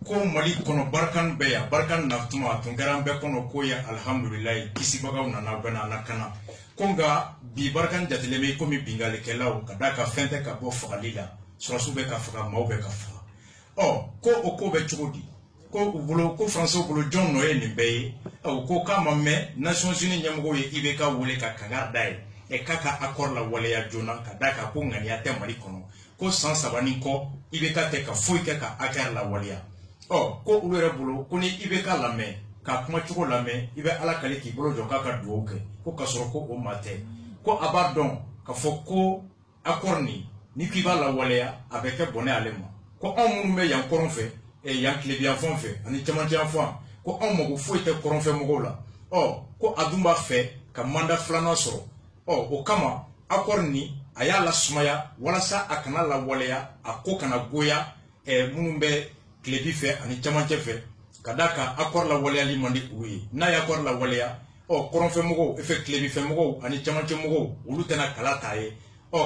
ko Mali kono barkan beya barkan naftuma tungaran be kono ko ya alhamdulillah kisi bagaw na bana nakana konga bi barkan jatileme ko mi bingale kelaw kadaka fente ka bo falila surasu be ka faka mawbe ka fa ko oko be chudi ko ubulo ko français ubulo John no ni be ko kama me Nations Unies nyamugo ye Ibeka wole ka kangardai e kaka accord la wale ya jona kadaka ko ngani ate Mali kono ko sans sabani ko Ibeka te ka foi ka accord la wale ya ko ulere bulo ko ni Ibeka la me ka kuma chuko la me ibe ala kale ki bolo joka ka duoke ko kasoro ko o mate ko abadon ka foko accord ni ki ba la wale ya avec bonne alema ko on munu me yan koron fe e yan klebian fon fe ani chamantian fon ko on mo foi te koron fe mo la ko adumba fe ka manda flana soro o kama accord ni aya la sumaya wala sa akana la waleya ako kana goya munumbe klebi fe ani chamanche fe kadaka accord la waleya li mandi uyi na ya accord la waleya koron fe mogo efe klebi fe mogo ani chamanche mogo ulu tena kala taye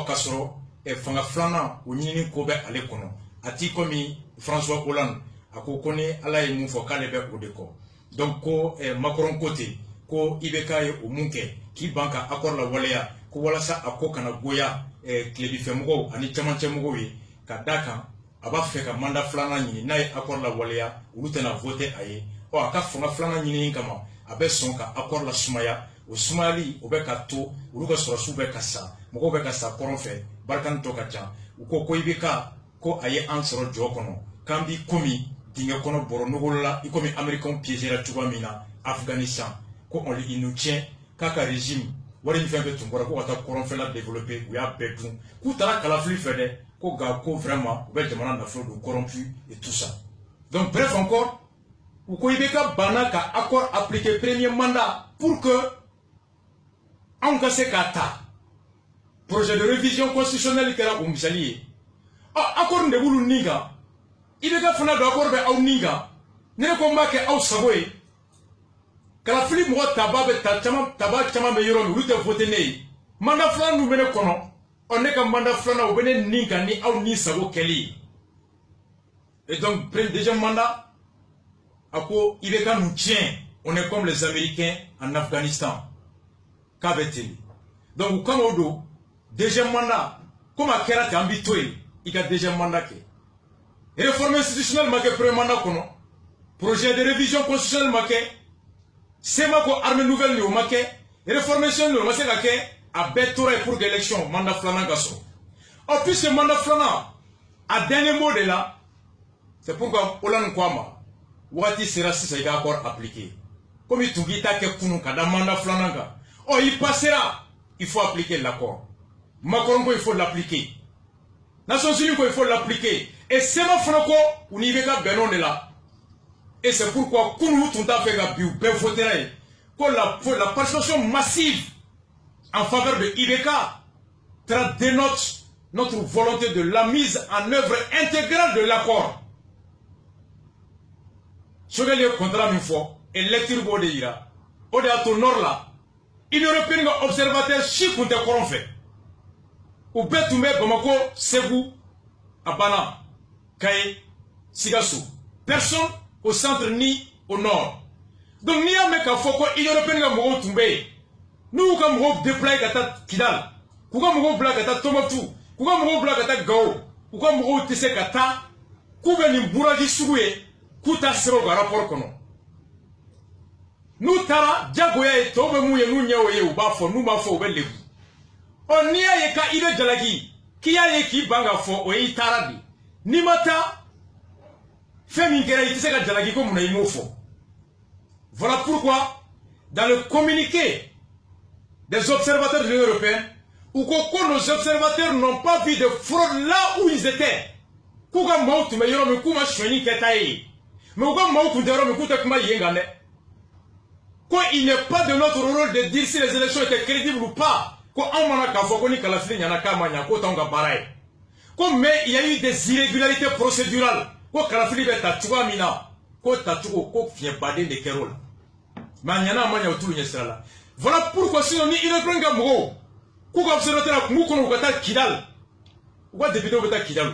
kasoro fanga flana unyini ko be ale kono ati komi François Hollande ako koni ala yi mun fo kale be ko de ko donc ko Macron côté ko Ibeka ye o munke ki banka accord la waleya ko wala sa ako kana goya klebi fe mogo ani chamanche mogo yi kadaka aba fe ka manda flana nyini na accord la waleya ulu tena voter aye aka fanga flana nyini kama abe son ka accord la sumaya o sumali o be ka to ulu ka soro su be ka sa mogo be ka sa koron fe barkan to ka cha ko Ibeka ko aye ansoro jokono kambi komi dinga kono boro nogola ikomi américain piégé la tuamina Afghanistan ko on li nous tient kaka régime wari ni fait tungora ko ata koron fait la développer ou ya bedun ku tara kala fli fede ko ga ko vraiment be jamana na flo corrompu et tout ça donc bref encore ou ko Ibeka banaka accord appliqué premier mandat pour que on casse kata projet de révision constitutionnelle que la umsali accord de bulu ninga Ibeka fana do accord be aw ninga ne ko mbake aw sagoy kala fili mo tababe taba chama be yoro lu te voter ne manda flan nu bene kono on ne ka manda flan o bene ninga ni aw ni sago keli et donc deuxième mandat ako Ibeka nous tient on est comme les Américains en Afghanistan kabeteli donc comme odo deuxième mandat comme a kera tambi toy ika deuxième mandat ke réforme institutionnelle make premier mandat kono projet de révision constitutionnelle make sema ko armée nouvelle ni o make réformation ni o make ka ke a betora pour élection mandat flana gaso puisque mandat flana a dernier mot de là c'est pourquoi Hollande kwama wati sera sisa ika accord appliqué comme il tungita ke kunu kada mandat flana ga il passera il faut appliquer l'accord Macron il faut l'appliquer Nations Unies il faut l'appliquer et c'est ma franco ou Ibeka benon de là et c'est pourquoi kunu tunta fait ga biu ben voter que la participation massive en faveur de Ibeka dénote notre volonté de la mise en œuvre intégrale de l'accord. Ce que les contrats une fois et lecture bode ira au de nord là il européen observateur chi kunte koron fait ou betume Bamako Ségou Abana Kaye, Sigassou. Personne au centre ni au nord. Donc, ni a mec à Foko, il y a un peu de tombé. Nous, comme on déploie Kata Kidal, comme on blague Kata Tomatou, comme on blague Kata Gao, comme on tisse Kata, comme on bourrage soué, Kouta Sero rapport kono. Nous tara, Diagoya et Tobe Mouye, nous n'y ou bafo, nous bafo, ou lebu. On n'y a yeka ide jalagi, qui a yeki banga fo, ou yi taradi. Ni mata, Femi Kera iti seka jalagi comme on a imofo. Voilà pourquoi, dans le communiqué des observateurs de l'Union européenne, ou que nos observateurs n'ont pas vu de fraude là où ils étaient. Kouka mautu me yoro me kuma shweni ketaye. Mais ouka mautu dero me kuta kuma yengane. Quoi, il n'est pas de notre rôle de dire si les élections étaient crédibles ou pas. Quoi, en mana kafoko ni kalafili nyana kama nyako tonga pareil. Quoi, mais il y a eu des irrégularités procédurales. Quoi, kalafili beta tuwa mina. Quoi, tatuko, quoi, fien bade de kerol. Mais nyana manya utulu nyesrala. Voilà pourquoi sinon ni il reprend gamro. Quoi, observateur a moukono kata kidal. Quoi, député beta kidal.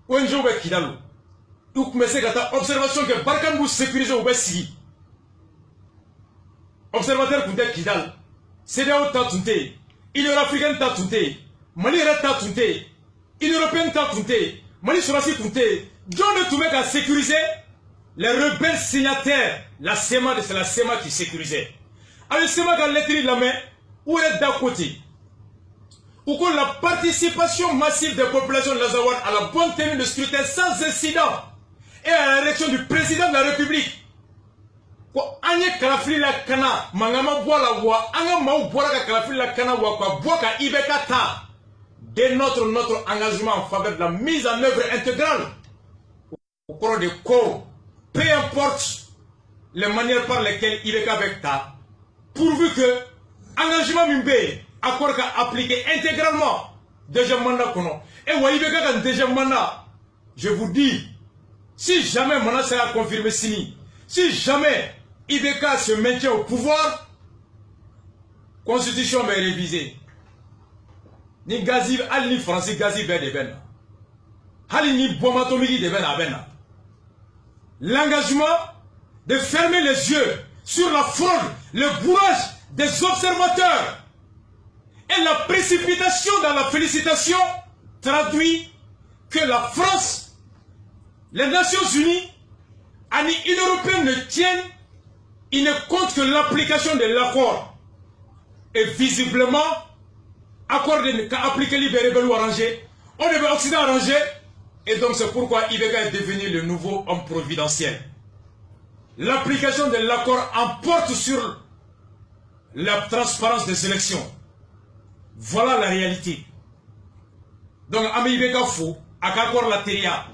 Onjo be kidal. Donc, mais c'est kata observation que Barkambu sécurisé au Bessi. Observateur Koundé Kidal, CDAO Tatunte, Union africaine Tatunte, Mali Tatunte, Union européenne Tatunte, Mali Surasi Tunte, John de Toumek a sécurisé les rebelles signataires. La SEMA, c'est la SEMA qui sécurisait. Alors, SEMA a l'écrit de la main, où est d'un côté, où que la participation massive des populations de l'Azawad à la bonne tenue de scrutin sans incident et à l'élection du président de la République. Ko anye kalafili la kana mangama bola wa anga mau bola ka kalafili la kana wa kwa boka ibeka ta de notre engagement en faveur de la mise en œuvre intégrale au cours des corps, peu importe les manières par lesquelles ibeka bekta, pourvu que engagement mimbe accord ka appliqué intégralement deuxième mandat kono et wa ibeka ka deuxième mandat. Je vous dis, si jamais mana sera confirmé sini, si jamais Ibeka se maintient au pouvoir, constitution va révisée. Ni Gazi, Ali ni Français Gazi ben de ben. Ali ni Bomatomigi de ben à ben. L'engagement de fermer les yeux sur la fraude, le bourrage des observateurs et la précipitation dans la félicitation traduit que la France, les Nations Unies, et l'Union européenne ne tiennent. Il ne compte que l'application de l'accord. Et visiblement, accord qu'a appliqué l'Ibérie ou arrangé, on devait Occident arrangé. Et donc c'est pourquoi Ibeka est devenu le nouveau homme providentiel. L'application de l'accord emporte sur la transparence des élections. Voilà la réalité. Donc, Ami Ibeka Fou, à accord la TERIA,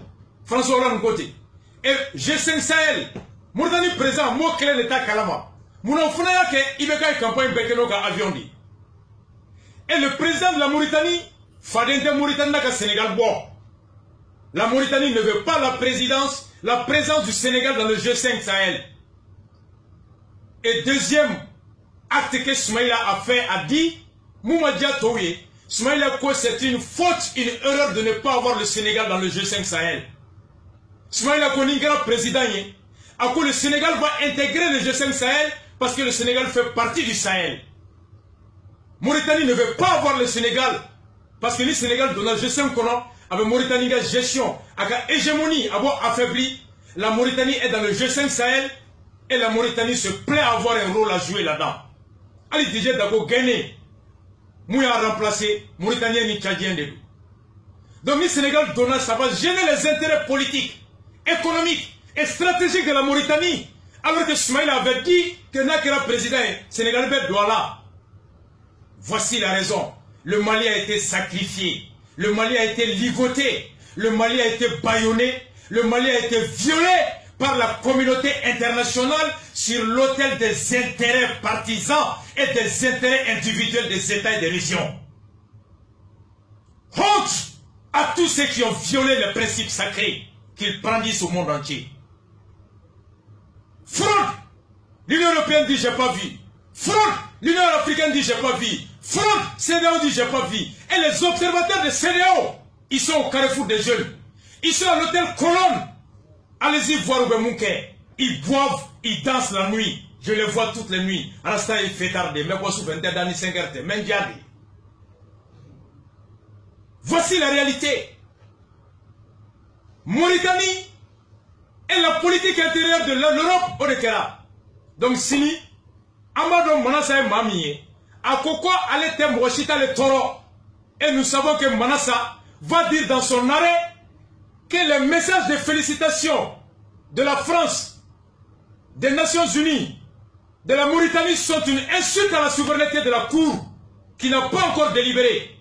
François Hollande côté, et G5 Sahel, Mauritanie présent, moi clé l'état Kalama. Mon enfant a que Ibeka est campagne Bekenoga avion dit. Et le président de la Mauritanie, Fadente Mauritanie n'a qu'à Sénégal bon. La Mauritanie ne veut pas la présence du Sénégal dans le G5 Sahel. Et deuxième acte que Soumaïla a fait, a dit, Moumadia Touye, Soumaïla quoi c'est une faute, une erreur de ne pas avoir le Sénégal dans le G5 Sahel. Soumaïla Koningara président, à quoi le Sénégal va intégrer le G5 Sahel parce que le Sénégal fait partie du Sahel. Mauritanie ne veut pas avoir le Sénégal parce que le Sénégal donne le G5 Kono avec Mauritanie la gestion, avec hégémonie affaiblie. La Mauritanie est dans le G5 Sahel et la Mauritanie se plaît à avoir un rôle à jouer là-dedans. Ali déjà d'abord gagné, Mouya a remplacé Mauritanien ni Tchadien de lui. Donc le Sénégal donne, ça va gêner les intérêts politiques, économiques et stratégique de la Mauritanie, alors que Soumaïla avait dit que Nakera président Sénégal doit là. Voici la raison. Le Mali a été sacrifié, le Mali a été ligoté, le Mali a été bâillonné, le Mali a été violé par la communauté internationale sur l'autel des intérêts partisans et des intérêts individuels des États et des régions. Honte à tous ceux qui ont violé les principes sacrés qu'ils brandissent au monde entier. Fraude, l'Union européenne dit j'ai pas vu. Fraude, l'Union africaine dit j'ai pas vu. Fraude, CEDEAO dit j'ai pas vu. Et les observateurs de CEDEAO, ils sont au carrefour des jeunes. Ils sont à l'hôtel Colonne. Allez-y voir Oubemouké. Ils boivent, ils dansent la nuit. Je les vois toutes les nuits. Rasta il fait tarder. Mais quoi souvent d'année 5 heures. Même diable. Voici la réalité. Mauritanie est la politique intérieure de l'Europe au Dekera. Donc Sini, Amadou Manassa et Mamie, à Koko Alete Mwashita le Toro. Et nous savons que Manassa va dire dans son arrêt que les messages de félicitations de la France, des Nations Unies, de la Mauritanie sont une insulte à la souveraineté de la Cour qui n'a pas encore délibéré.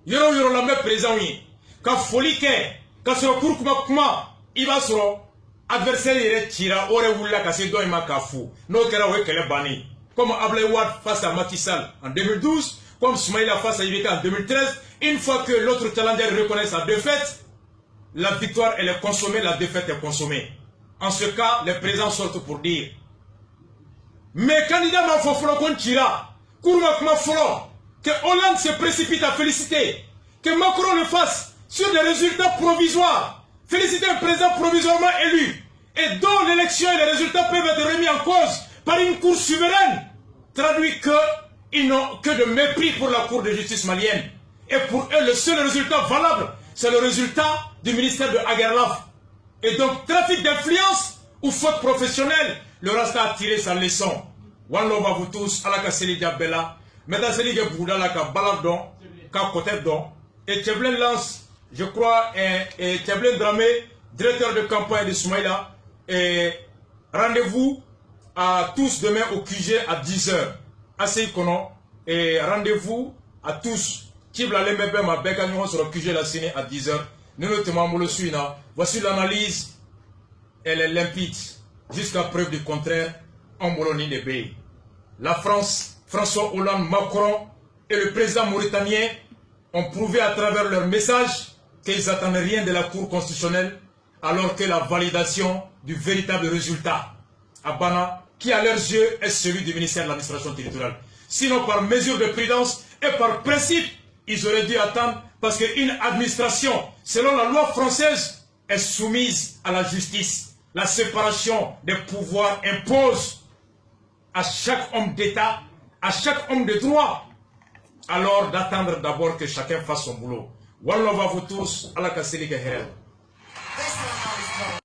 Yoro Yoro la même présent, oui. Quand folie qu'est, quand sur la Cour kuma, il va sur adversaire il tira, ore wula kasi do ima kafu. No kera we kele bani. Comme Ablaye Wade face à Macky Sall en 2012, comme Soumaïla face à Ibeka en 2013, une fois que l'autre challenger reconnaît sa défaite, la victoire elle est consommée, la défaite est consommée. En ce cas, les présidents sortent pour dire. Mais candidat Mafofro qu'on tira, Kourmak Mafro, que Hollande se précipite à féliciter, que Macron le fasse sur des résultats provisoires, féliciter un président provisoirement élu, et dont l'élection et les résultats peuvent être remis en cause par une cour souveraine, traduit qu'ils n'ont que de mépris pour la cour de justice malienne. Et pour eux, le seul résultat valable, c'est le résultat du ministère de Aguerlaf. Et donc, trafic d'influence ou faute professionnelle, le Rasta a tiré sa leçon. One love à vous tous, à la Kasseli Diabella, Médaseli Bouddha, la Baladon, Kakotedon, et Tcheblin Lance, je crois, et Tcheblin Dramé, directeur de campagne de Soumaïla, et rendez-vous à tous demain au QG à 10h. Assez Kono, et rendez-vous à tous. Tibla Lemebe, ma bécagnon sur le QG la Séné à 10h. Nous notamment le suivant. Voici l'analyse. Elle est limpide. Jusqu'à preuve du contraire, en Bolognie de Bay. La France, François Hollande, Macron et le président mauritanien ont prouvé à travers leur message qu'ils n'attendent rien de la Cour constitutionnelle, alors que la validation du véritable résultat à Bana, qui à leurs yeux est celui du ministère de l'administration territoriale. Sinon, par mesure de prudence et par principe, ils auraient dû attendre parce qu'une administration, selon la loi française, est soumise à la justice. La séparation des pouvoirs impose à chaque homme d'État, à chaque homme de droit, alors d'attendre d'abord que chacun fasse son boulot. Wallah va vous tous, à la Kasseli Geher.